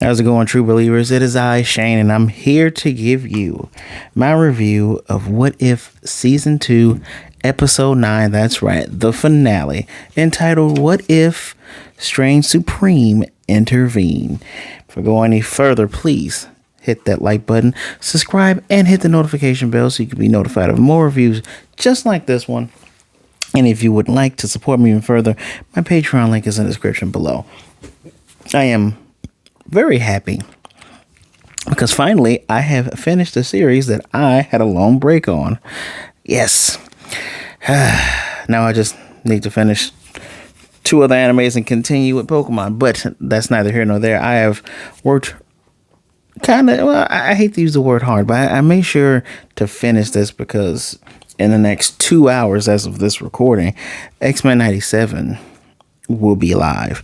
How's it going, true believers? It is I, Shane, and I'm here to give you my review of What If Season 2, Episode 9. That's right, the finale, entitled What If Strange Supreme Intervene. Before we go any further, please hit that like button, subscribe, and hit the notification bell so you can be notified of more reviews just like this one. And if you would like to support me even further, my Patreon link is in the description below. I am very happy because finally I have finished a series that I had a long break on. Yes. Now I just need to finish two other animes and continue with Pokemon, but that's neither here nor there. I have worked I hate to use the word hard, but I made sure to finish this because in the next 2 hours as of this recording, X-Men 97 will be live.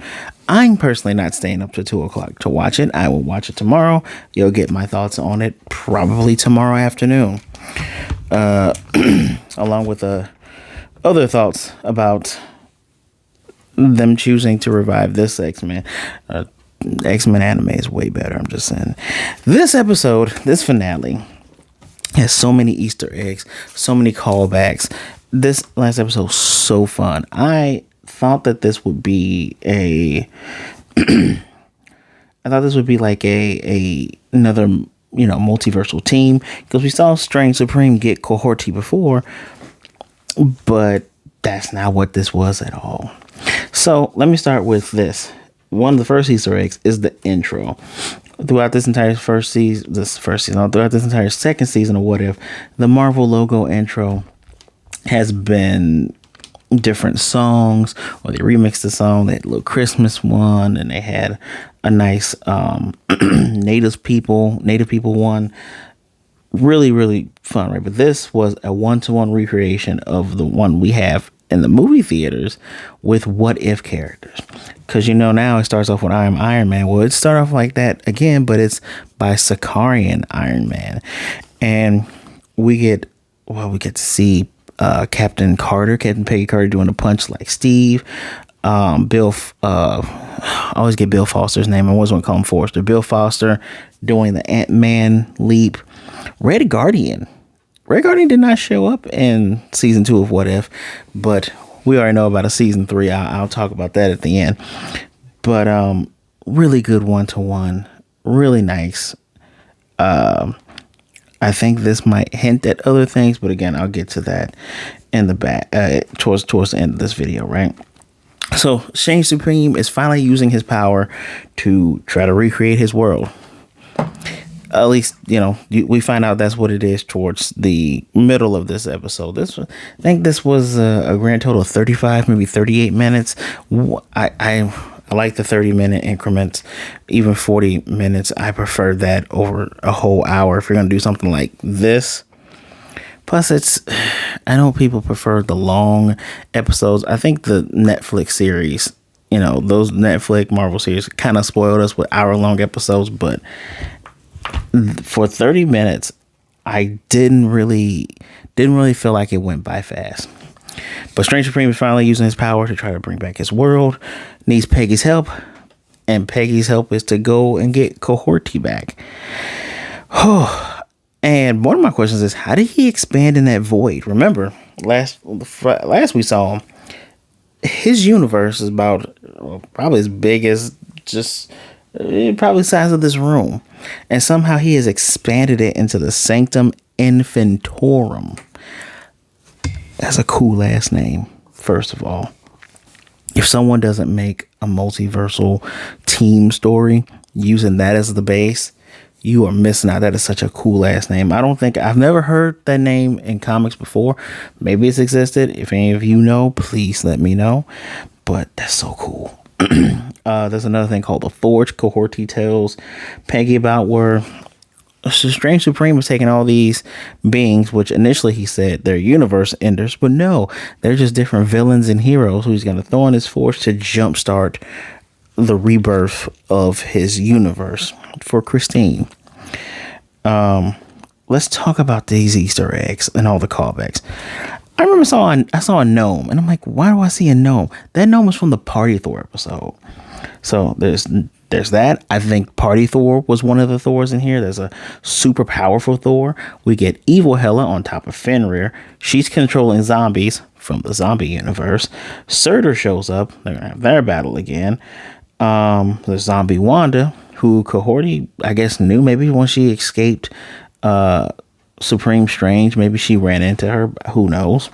I'm personally not staying up to 2 o'clock to watch it. I will watch it tomorrow. You'll get my thoughts on it probably tomorrow afternoon. Along with other thoughts about them choosing to revive this X-Men. X-Men anime is way better, I'm just saying. This episode, this finale, has so many Easter eggs, so many callbacks. This last episode was so fun. I thought that this would be like another multiversal team, because we saw Strange Supreme get Cohorty before, but that's not what this was at all. So let me start with this. One of the first Easter eggs is the intro. Throughout this entire throughout this entire second season of What If, the Marvel logo intro has been different songs, or they remixed the song. They had a little Christmas one, and they had a nice native people one. Really, really fun, right? But this was a one-to-one recreation of the one we have in the movie theaters with What If characters. Because now it starts off with I Am Iron Man. Well, it started off like that again, but it's by Sakarian Iron Man. And we get to see Captain Peggy Carter doing a punch like Steve. I always get Bill Foster's name. I always want to call him Forrester. Bill Foster doing the Ant-Man leap. Red Guardian did not show up in season 2 of What If, but we already know about a season 3. I'll talk about that at the end. But really good one-to-one, really nice. I think this might hint at other things, but again, I'll get to that in the back towards the end of this video, right? So Strange Supreme is finally using his power to try to recreate his world. At least, we find out that's what it is towards the middle of this episode. I think this was a grand total of 35, maybe 38 minutes. I like the 30-minute increments, even 40 minutes. I prefer that over a whole hour if you're going to do something like this. Plus, I know people prefer the long episodes. I think the Netflix series, those Netflix Marvel series kind of spoiled us with hour-long episodes, but for 30 minutes, I didn't really feel like it went by fast. But Strange Supreme is finally using his power to try to bring back his world. Needs Peggy's help, and Peggy's help is to go and get Cohorty back. And one of my questions is, how did he expand in that void? Remember, last we saw him, his universe is about probably as big as probably the size of this room, and somehow he has expanded it into the Sanctum Infantorum. That's a cool ass name, first of all. If someone doesn't make a multiversal team story using that as the base, you are missing out. That is such a cool ass name. I've never heard that name in comics before. Maybe it's existed. If any of you know, please let me know. But that's so cool. There's another thing called the Forge. Cohorty tells Peggy about where Strange Supreme was taking all these beings, which initially he said they're universe enders, but no, they're just different villains and heroes who he's going to throw in his forge to jumpstart the rebirth of his universe for Christine. Let's talk about these Easter eggs and all the callbacks. I remember I saw a gnome, and I'm like, why do I see a gnome? That gnome was from the Party Thor episode. So there's There's that. I think Party Thor was one of the Thors in here. There's a super powerful Thor. We get Evil Hela on top of Fenrir. She's controlling zombies from the zombie universe. Surtur shows up. They're going to have their battle again. There's Zombie Wanda, who Cohorty, I guess, knew maybe when she escaped Supreme Strange. Maybe she ran into her. Who knows?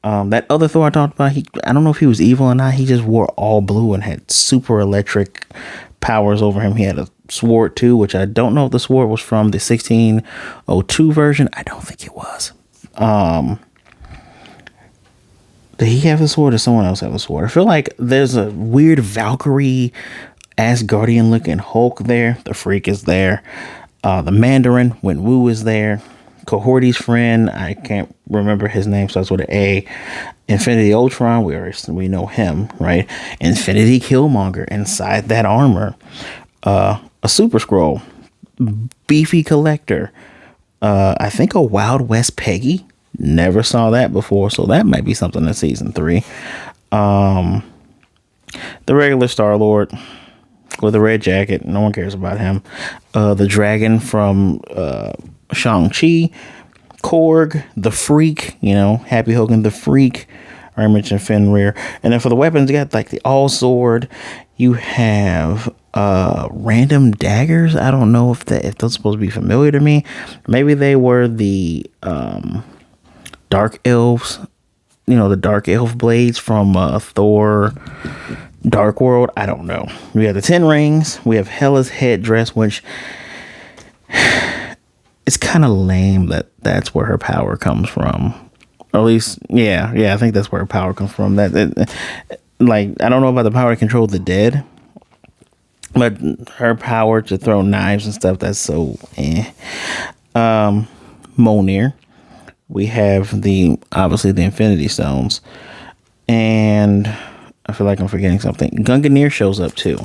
That other Thor I talked about, I don't know if he was evil or not. He just wore all blue and had super electric powers over him. He had a sword too, which I don't know if the sword was from the 1602 version. I don't think it was. Did he have a sword or someone else have a sword? I feel like there's a weird Valkyrie Asgardian looking Hulk there. The Freak is there. The Mandarin, Wenwu, is there. Cohorty's friend, I can't remember his name, starts with an A. Infinity Ultron, we know him, right? Infinity Killmonger inside that armor. A Super Skrull, Beefy Collector. I think a Wild West Peggy. Never saw that before, so that might be something in season 3. The regular Star-Lord with a red jacket. No one cares about him. The dragon from Shang-Chi, Korg, the Freak, Happy Hogan, the Freak, I mentioned Fenrir. And then for the weapons, you got like the All Sword. You have random daggers. I don't know if those supposed to be familiar to me. Maybe they were the Dark Elves, the Dark Elf blades from Thor Dark World. I don't know. We have the 10 rings. We have Hela's headdress, which it's kind of lame that's where her power comes from. Or at least, yeah, I think that's where her power comes from. Like, I don't know about the power to control the dead, but her power to throw knives and stuff, that's so Mjolnir. We have obviously the Infinity Stones, and I feel like I'm forgetting something. Gungnir shows up too.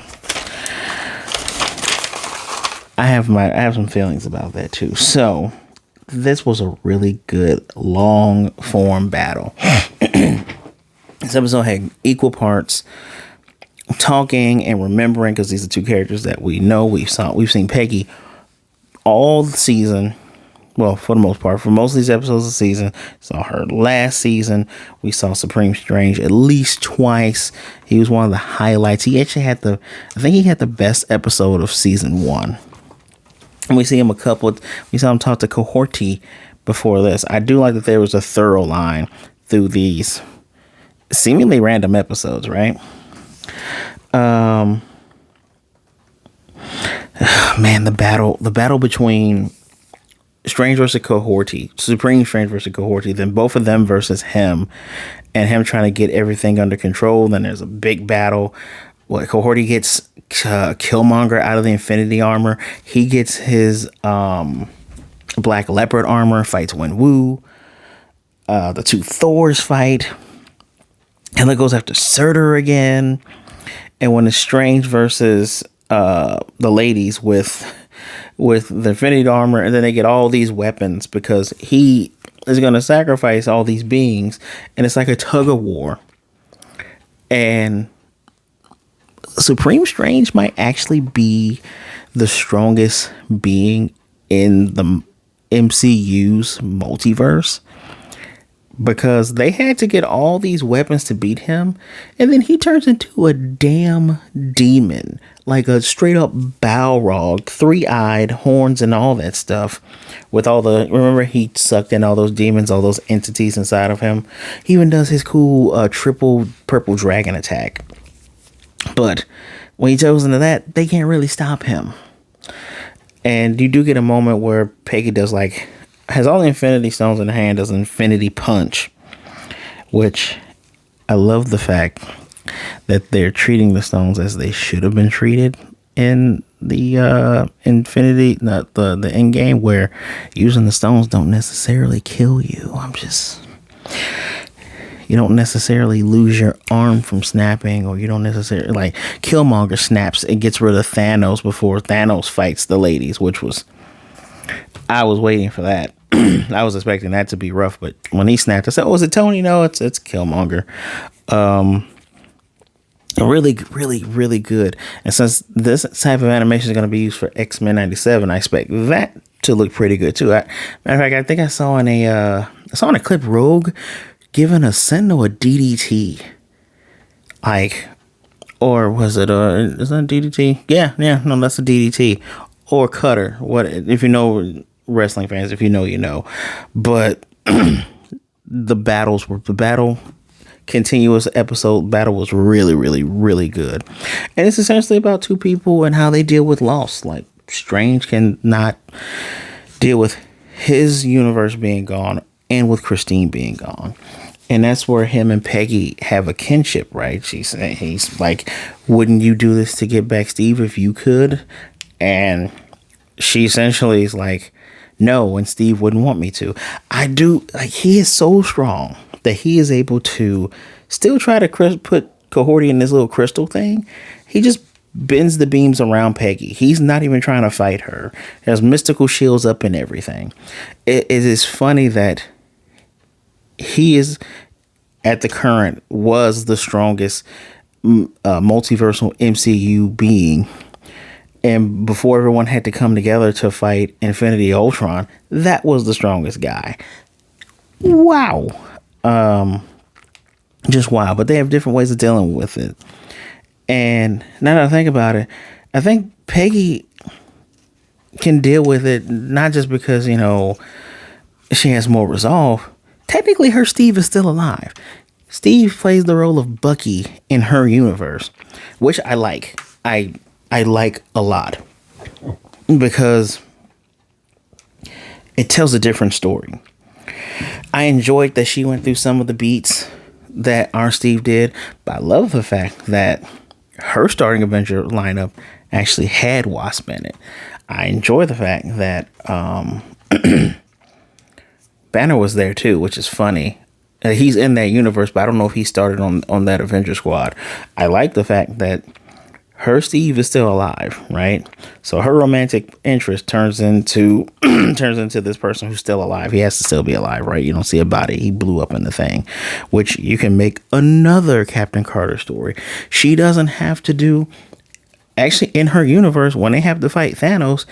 I have some feelings about that too. So this was a really good long form battle. This episode had equal parts talking and remembering, because these are two characters that we know. We've seen Peggy all season. Well, for the most part, for most of these episodes of the season. Saw her last season. We saw Supreme Strange at least twice. He was one of the highlights. He actually I think he had the best episode of season 1. And we saw him talk to Cohorty before this. I do like that there was a thorough line through these seemingly random episodes, right? Man, the battle between Strange versus Cohorty, Supreme Strange versus Cohorty, then both of them versus him, and him trying to get everything under control. Then there's a big battle. Cohorty gets Killmonger out of the Infinity armor. He gets his Black Leopard armor, fights Wenwu. The two Thors fight. Hela goes after Surtur again. And when it's Strange versus the ladies with the Infinity armor, and then they get all these weapons because he is going to sacrifice all these beings, and it's like a tug of war. And Supreme Strange might actually be the strongest being in the MCU's multiverse, because they had to get all these weapons to beat him, and then he turns into a damn demon, like a straight up Balrog, 3-eyed, horns and all that stuff, with remember he sucked in all those demons, all those entities inside of him. He even does his cool triple purple dragon attack. But when he goes into that, they can't really stop him. And you do get a moment where Peggy has all the Infinity Stones in her hand, does an Infinity Punch, which I love the fact that they're treating the stones as they should have been treated in the Infinity, not the end game, where using the stones don't necessarily kill you. You don't necessarily lose your arm from snapping, or you don't necessarily, Killmonger snaps and gets rid of Thanos before Thanos fights the ladies, I was waiting for that. I was expecting that to be rough, but when he snapped, I said, "Oh, is it Tony?" No, it's Killmonger. And Really, really, really good. And since this type of animation is going to be used for X-Men 97, I expect that to look pretty good too. Matter of fact, I think I saw in a clip Rogue giving a Sentinel a DDT, like, or was it is that a DDT? Yeah, no, that's a DDT or Cutter. What if you know wrestling fans? If you know, you know. But the battle continuous episode battle was really, really, really good. And it's essentially about two people and how they deal with loss. Like, Strange cannot deal with his universe being gone and with Christine being gone. And that's where him and Peggy have a kinship, right? He's like, wouldn't you do this to get back Steve if you could? And she essentially is like, no, and Steve wouldn't want me to. I do. Like, he is so strong that he is able to still try to put Cohorty in this little crystal thing. He just bends the beams around Peggy. He's not even trying to fight her. There's mystical shields up and everything. It is funny that he is, at the current, was the strongest multiversal MCU being. And before everyone had to come together to fight Infinity Ultron, that was the strongest guy. Wow. Just wow. But they have different ways of dealing with it. And now that I think about it, I think Peggy can deal with it, not just because, you know, she has more resolve. Technically, her Steve is still alive. Steve plays the role of Bucky in her universe, which I like. I like a lot because it tells a different story. I enjoyed that she went through some of the beats that our Steve did, but I love the fact that her starting Avenger lineup actually had Wasp in it. I enjoy the fact that Banner was there too, which is funny. He's in that universe, but I don't know if he started on that Avenger squad. I like the fact that her Steve is still alive, right? So her romantic interest turns into this person who's still alive. He has to still be alive, right? You don't see a body. He blew up in the thing, which you can make another Captain Carter story. She doesn't have to do, actually, in her universe, when they have to fight Thanos,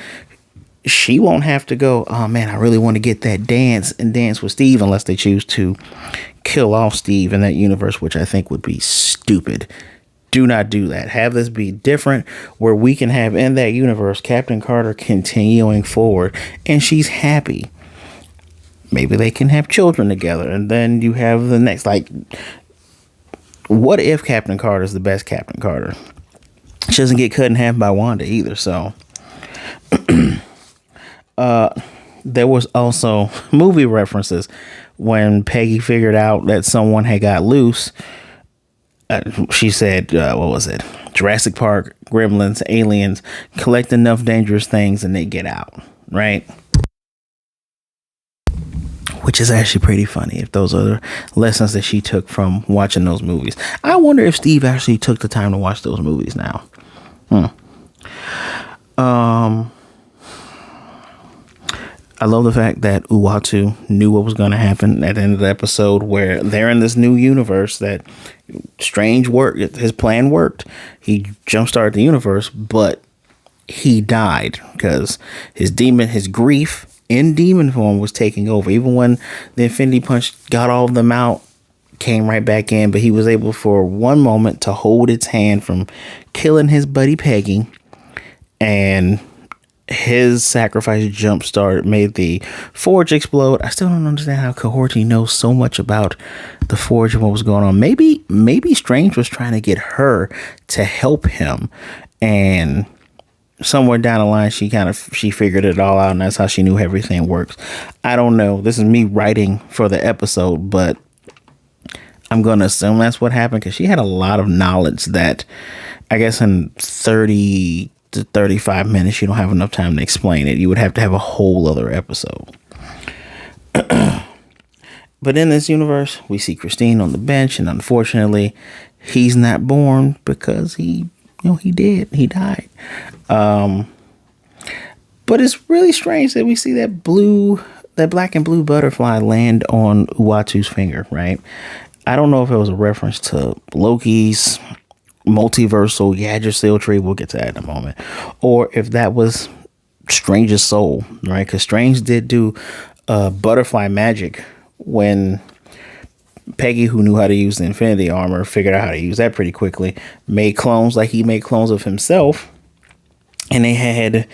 she won't have to go, oh man, I really want to get that dance with Steve, unless they choose to kill off Steve in that universe, which I think would be stupid. Do not do that. Have this be different, where we can have in that universe Captain Carter continuing forward and she's happy. Maybe they can have children together, and then you have the next, like, what if Captain Carter is the best Captain Carter? She doesn't get cut in half by Wanda either. So there was also movie references when Peggy figured out that someone had got loose. She said, what was it? Jurassic Park, Gremlins, aliens, collect enough dangerous things and they get out, right? Which is actually pretty funny, if those are the lessons that she took from watching those movies. I wonder if Steve actually took the time to watch those movies now. I love the fact that Uatu knew what was going to happen at the end of the episode, where they're in this new universe that Strange worked. His plan worked. He jump-started the universe, but he died because his grief in demon form was taking over. Even when the Infinity Punch got all of them out, came right back in, but he was able for one moment to hold its hand from killing his buddy Peggy, and his sacrifice made the Forge explode. I still don't understand how Cohorty knows so much about the Forge and what was going on. Maybe Strange was trying to get her to help him, and somewhere down the line she figured it all out, and that's how she knew everything works. I don't know. This is me writing for the episode, but I'm gonna assume that's what happened, because she had a lot of knowledge that I guess in 30 to 35 minutes you don't have enough time to explain it. You would have to have a whole other episode. But in this universe, we see Christine on the bench, and unfortunately he's not born because he died. But it's really strange that we see that black and blue butterfly land on Uatu's finger, right? I don't know if it was a reference to Loki's multiversal Yggdrasil tree. We'll get to that in a moment. Or if that was Strange's soul, right? Because Strange did do butterfly magic when Peggy, who knew how to use the Infinity Armor, figured out how to use that pretty quickly, made clones like he made clones of himself, and they had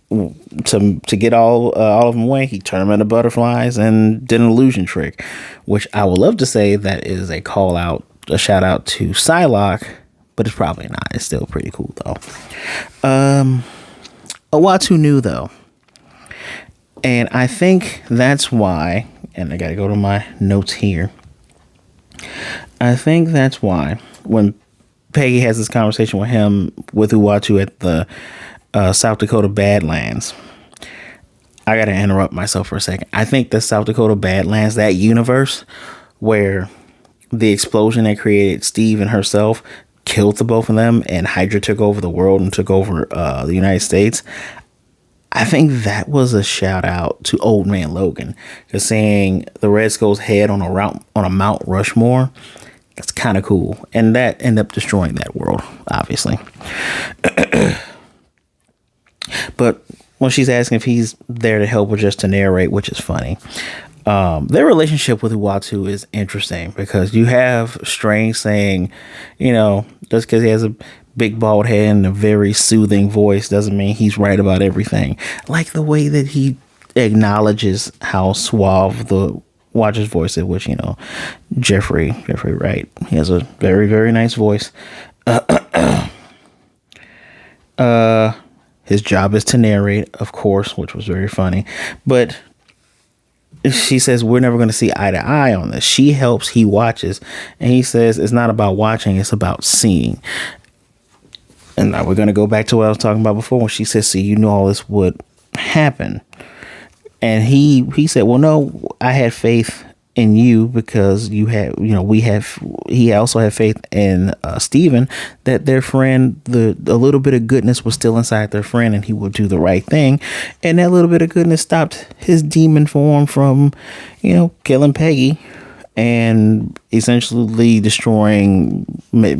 to get all of them away. He turned them into butterflies and did an illusion trick, which I would love to say that is a call out, a shout out to Psylocke, but it's probably not. It's still pretty cool though. Uatu knew though, and I think that's why. And I got to go to my notes here. I think that's why when Peggy has this conversation with him with Uatu at the South Dakota Badlands, I got to interrupt myself for a second. I think the South Dakota Badlands, that universe where the explosion that created Steve and herself killed the both of them, and Hydra took over the world and took over the United States. I think that was a shout out to Old Man Logan, because saying the Red Skull's head on a Mount Rushmore, that's kind of cool, and that ended up destroying that world, obviously. But when she's asking if he's there to help or just to narrate, which is funny, their relationship with Uatu is interesting, because you have Strange saying, just because he has a big bald head and a very soothing voice doesn't mean he's right about everything. Like the way that he acknowledges how suave the Watcher's voice is, which, Jeffrey Wright, he has a very, very nice voice. His job is to narrate, of course, which was very funny. But she says, we're never going to see eye to eye on this. She helps, he watches. And he says, it's not about watching, it's about seeing. And now we're going to go back to what I was talking about before when she says, see, you knew all this would happen. And he said, well, no, I had faith in you because he also had faith in Steven, that their friend, a little bit of goodness was still inside their friend and he would do the right thing. And that little bit of goodness stopped his demon form from, killing Peggy and essentially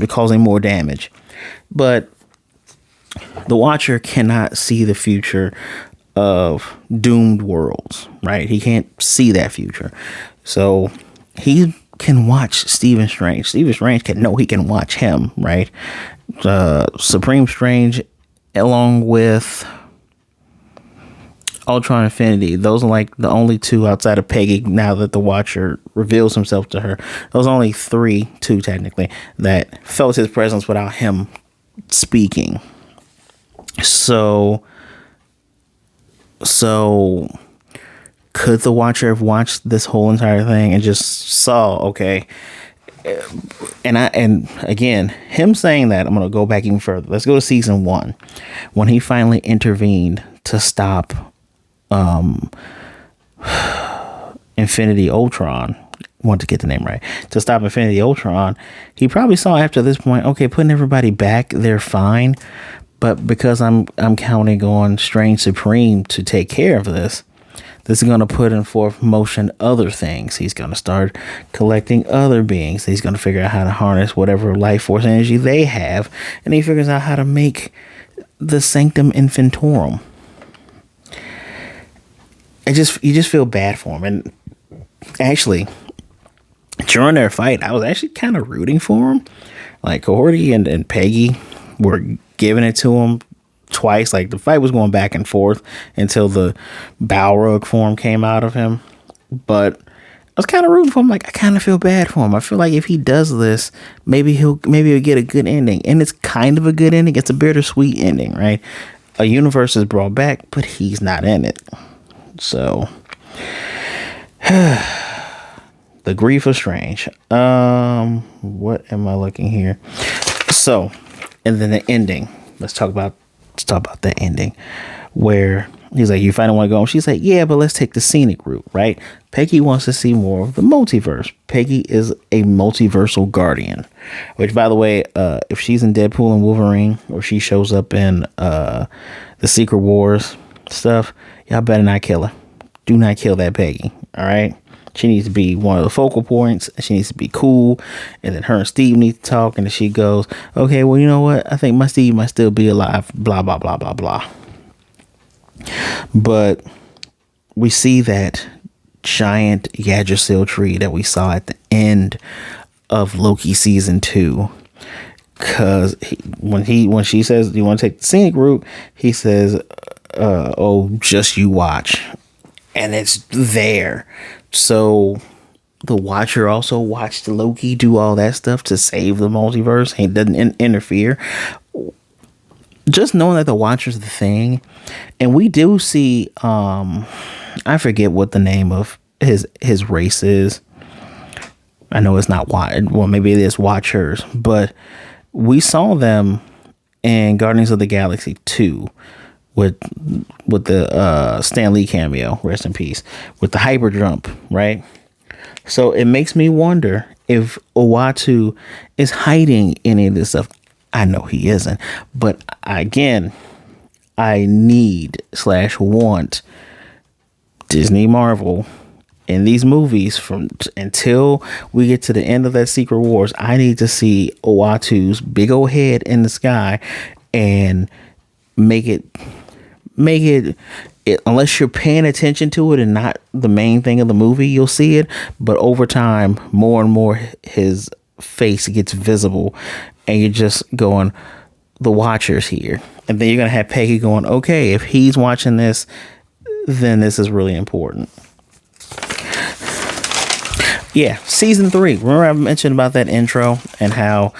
causing more damage. But the Watcher cannot see the future of doomed worlds, right? He can't see that future. So he can watch Stephen Strange. Stephen Strange he can watch him, right? Supreme Strange along with Ultron Infinity. Those are like the only two outside of Peggy, now that the Watcher reveals himself to her. Those are only two technically, that felt his presence without him speaking. So could the Watcher have watched this whole entire thing and just saw, okay? And again, him saying that, I'm going to go back even further. Let's go to season 1, when he finally intervened to stop Infinity Ultron. Want to get the name right, to stop Infinity Ultron. He probably saw after this point, okay, putting everybody back, they're fine, but because I'm counting on Strange Supreme to take care of this is going to put in forth motion other things. He's going to start collecting other beings. He's going to figure out how to harness whatever life force energy they have, and he figures out how to make the Sanctum Infantorum. You just feel bad for him. And actually, during their fight, I was actually kind of rooting for him. Like, Cohorty and Peggy were giving it to him twice. Like, the fight was going back and forth until the Balrog form came out of him. But I was kind of rooting for him. Like, I kind of feel bad for him. I feel like if he does this, maybe he'll get a good ending. And it's kind of a good ending. It's a bittersweet ending, right? A universe is brought back, but he's not in it. So the grief of Strange. What am I looking here? So, and then the ending. Let's talk about the ending, where he's like, "You finally want to go?" And she's like, "Yeah, but let's take the scenic route, right?" Peggy wants to see more of the multiverse. Peggy is a multiversal guardian, which, by the way, if she's in Deadpool and Wolverine, or she shows up in the Secret Wars stuff, y'all better not kill her. Do not kill that Peggy. All right, She needs to be one of the focal points. She needs to be cool. And then her and Steve need to talk. And then she goes, okay, well, you know what? I think my Steve might still be alive. Blah, blah, blah, blah, blah. But we see that giant Yggdrasil tree that we saw at the end of Loki season 2. Because when she says, you want to take the scenic route, he says, oh, just you watch. And it's there. So the Watcher also watched Loki do all that stuff to save the multiverse. He doesn't interfere. Just knowing that the Watcher's the thing. And we do see, I forget what the name of his race is. I know it's not wide. Well, maybe it is Watchers. But we saw them in Guardians of the Galaxy 2 with the Stan Lee cameo, rest in peace, with the hyper jump, right? So it makes me wonder if Uatu is hiding any of this stuff. I know he isn't, but again, I need / want Disney Marvel in these movies until we get to the end of that Secret Wars. I need to see Uatu's big old head in the sky and make it, unless you're paying attention to it and not the main thing of the movie, you'll see it. But over time, more and more his face gets visible and you're just going, the Watcher's here. And then you're going to have Peggy going, okay, if he's watching this, then this is really important. Yeah, season 3. Remember I mentioned about that intro and how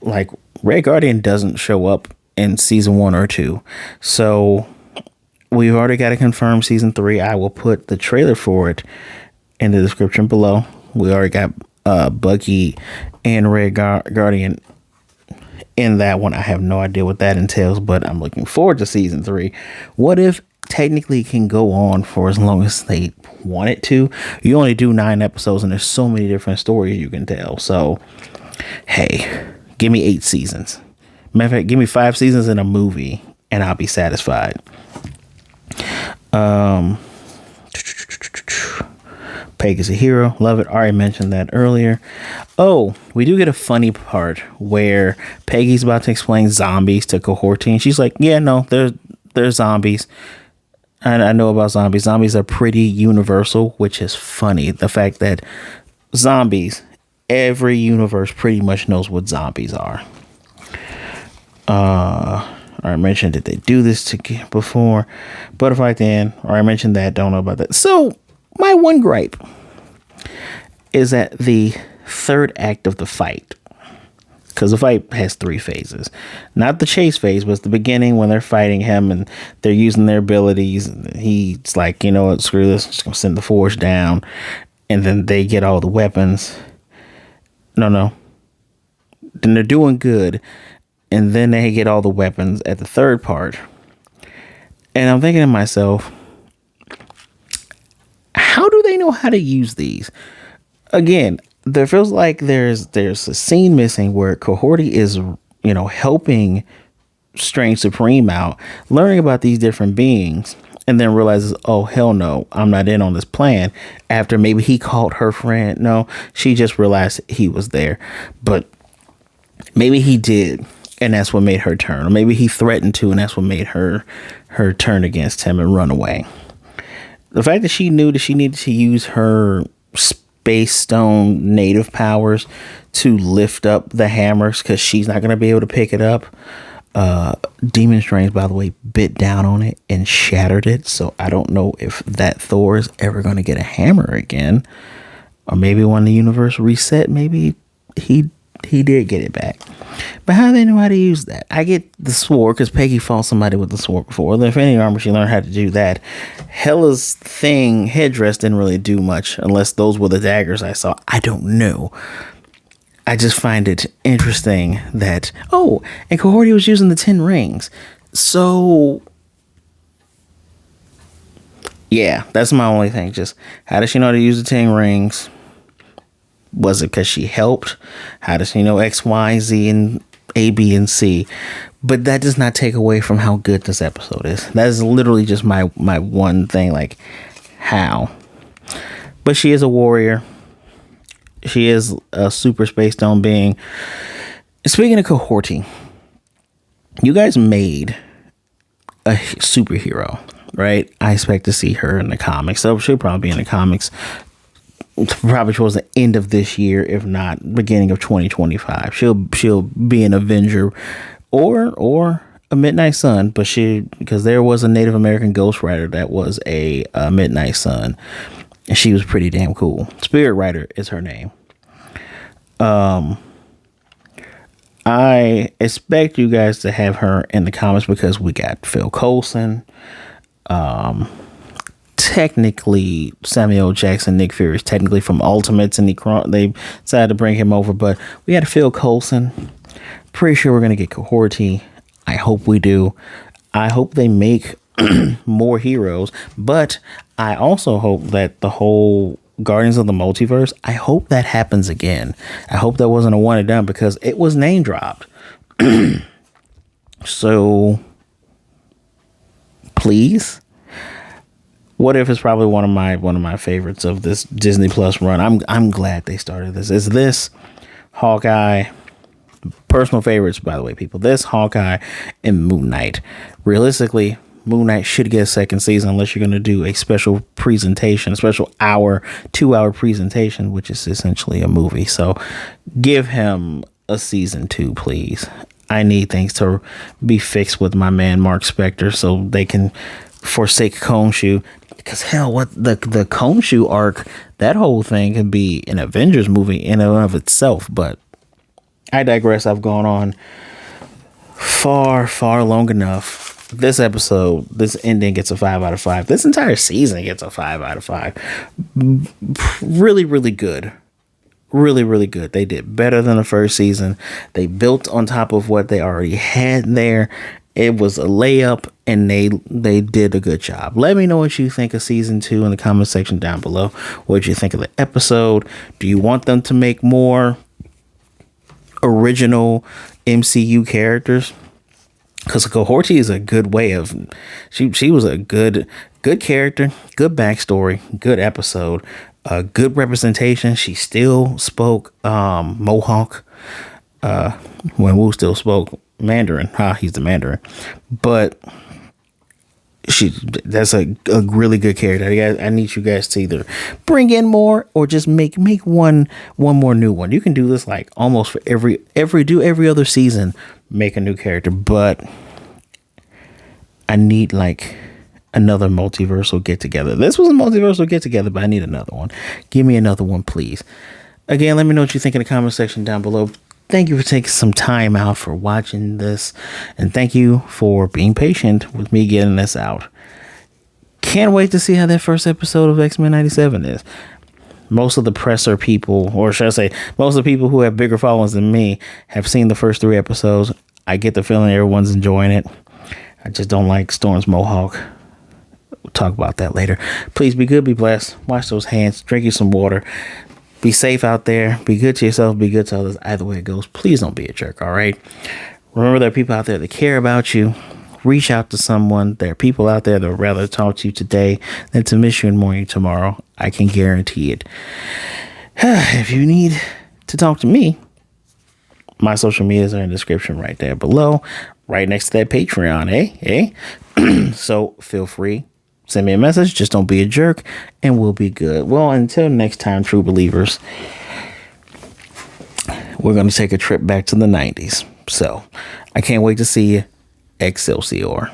like Red Guardian doesn't show up in season 1 or 2. So we've already got to confirm season 3. I will put the trailer for it in the description below. We already got Bucky and Red Guardian in that one. I have no idea what that entails, but I'm looking forward to season 3. What if technically can go on for as long as they want it to? You only do 9 episodes and there's so many different stories you can tell. So hey, give me 8 seasons. Matter of fact, give me 5 seasons in a movie and I'll be satisfied. Peg is a hero. Love it. Already mentioned that earlier. Oh, we do get a funny part where Peggy's about to explain zombies to Cohorty, and she's like, yeah, no, there's zombies. I know about zombies. Zombies are pretty universal, which is funny. The fact that zombies, every universe pretty much knows what zombies are. I mentioned that they do this before. Butterfly Dan. I mentioned that. Don't know about that. So my one gripe is that the third act of the fight, because the fight has 3 phases, not the chase phase, but it's the beginning when they're fighting him and they're using their abilities. He's like, you know what, screw this, I'm just gonna send the force down, and then they get all the weapons. No, then they're doing good, and then they get all the weapons at the third part, and I'm thinking to myself, how do they know how to use these? Again, there feels like there's a scene missing where Cohorty is, helping Strange Supreme out, learning about these different beings, and then realizes, oh, hell no, I'm not in on this plan. After maybe he called her friend. No, she just realized he was there. But maybe he did, and that's what made her turn. Or maybe he threatened to, and that's what made her turn against him and run away. The fact that she knew that she needed to use her Space Stone native powers to lift up the hammers because she's not going to be able to pick it up. Demon Strange, by the way, bit down on it and shattered it. So I don't know if that Thor is ever going to get a hammer again. Or maybe when the universe reset, maybe he did get it back. But how do they know how to use that? I get the sword because Peggy fought somebody with the sword before. The Infinity Armor, she learned how to do that. Hela's headdress didn't really do much unless those were the daggers I saw. I don't know. I just find it interesting that, and Cohorty was using the 10 rings. So, yeah, that's my only thing. Just how does she know how to use the 10 rings? Was it because she helped? How does she know X, Y, Z, and A, B, and C? But that does not take away from how good this episode is. That is literally just my one thing. Like, how? But she is a warrior. She is a super space stone being. Speaking of cohorting, you guys made a superhero, right? I expect to see her in the comics. So she'll probably be in the comics probably towards the end of this year, if not beginning of 2025. She'll be an Avenger or a Midnight Sun, but because there was a Native American Ghost Rider that was a Midnight Sun, and she was pretty damn cool. Spirit Rider is her name. I expect you guys to have her in the comics because we got Phil Coulson. Technically, Samuel Jackson, Nick Fury is technically from Ultimates, and they decided to bring him over. But we had Phil Coulson. Pretty sure we're going to get Cohorty. I hope we do. I hope they make more heroes. But I also hope that the whole Guardians of the Multiverse, I hope that happens again. I hope that wasn't a one and done because it was name dropped. So, please. What If is probably one of my favorites of this Disney Plus run. I'm glad they started this. Is this Hawkeye? Personal favorites, by the way, people. This Hawkeye and Moon Knight. Realistically, Moon Knight should get a second season unless you're going to do a special presentation, a special 2-hour presentation, which is essentially a movie. So give him a season 2, please. I need things to be fixed with my man Mark Spector so they can forsake Khonshu. Because hell, what the Khonshu arc, that whole thing can be an Avengers movie in and of itself. But I digress. I've gone on far long enough. This episode, this ending gets a 5 out of 5. This entire season gets a 5 out of 5. Really good. Really good. They did better than the first season. They built on top of what they already had there. It was a layup, and they did a good job. Let me know what you think of season 2 in the comment section down below. What you think of the episode? Do you want them to make more original MCU characters? Because Cohorty is a good way of she was a good character, good backstory, good episode, good representation. She still spoke Mohawk when Wu still spoke Mandarin. He's the Mandarin, but that's a really good character. I need you guys to either bring in more or just make one more new one. You can do this like almost for every other season, make a new character, but I need like another multiversal get together. This was a multiversal get together, but I need another one. Give me another one, please. Again, let me know what you think in the comment section down below. Thank you for taking some time out for watching this, and thank you for being patient with me getting this out. Can't wait to see how that first episode of X-Men 97 is. Most of the presser people, or should I say, most of the people who have bigger followings than me have seen the first 3 episodes. I get the feeling everyone's enjoying it. I just don't like Storm's Mohawk. We'll talk about that later. Please be good, be blessed. Wash those hands. Drink you some water. Be safe out there. Be good to yourself. Be good to others. Either way it goes, please don't be a jerk, all right? Remember, there are people out there that care about you. Reach out to someone. There are people out there that would rather talk to you today than to miss you and mourn you tomorrow. I can guarantee it. If you need to talk to me, my social medias are in the description right there below, right next to that Patreon, So feel free. Send me a message. Just don't be a jerk, and we'll be good. Well, until next time, true believers, we're going to take a trip back to the 90s. So I can't wait to see you. Excelsior.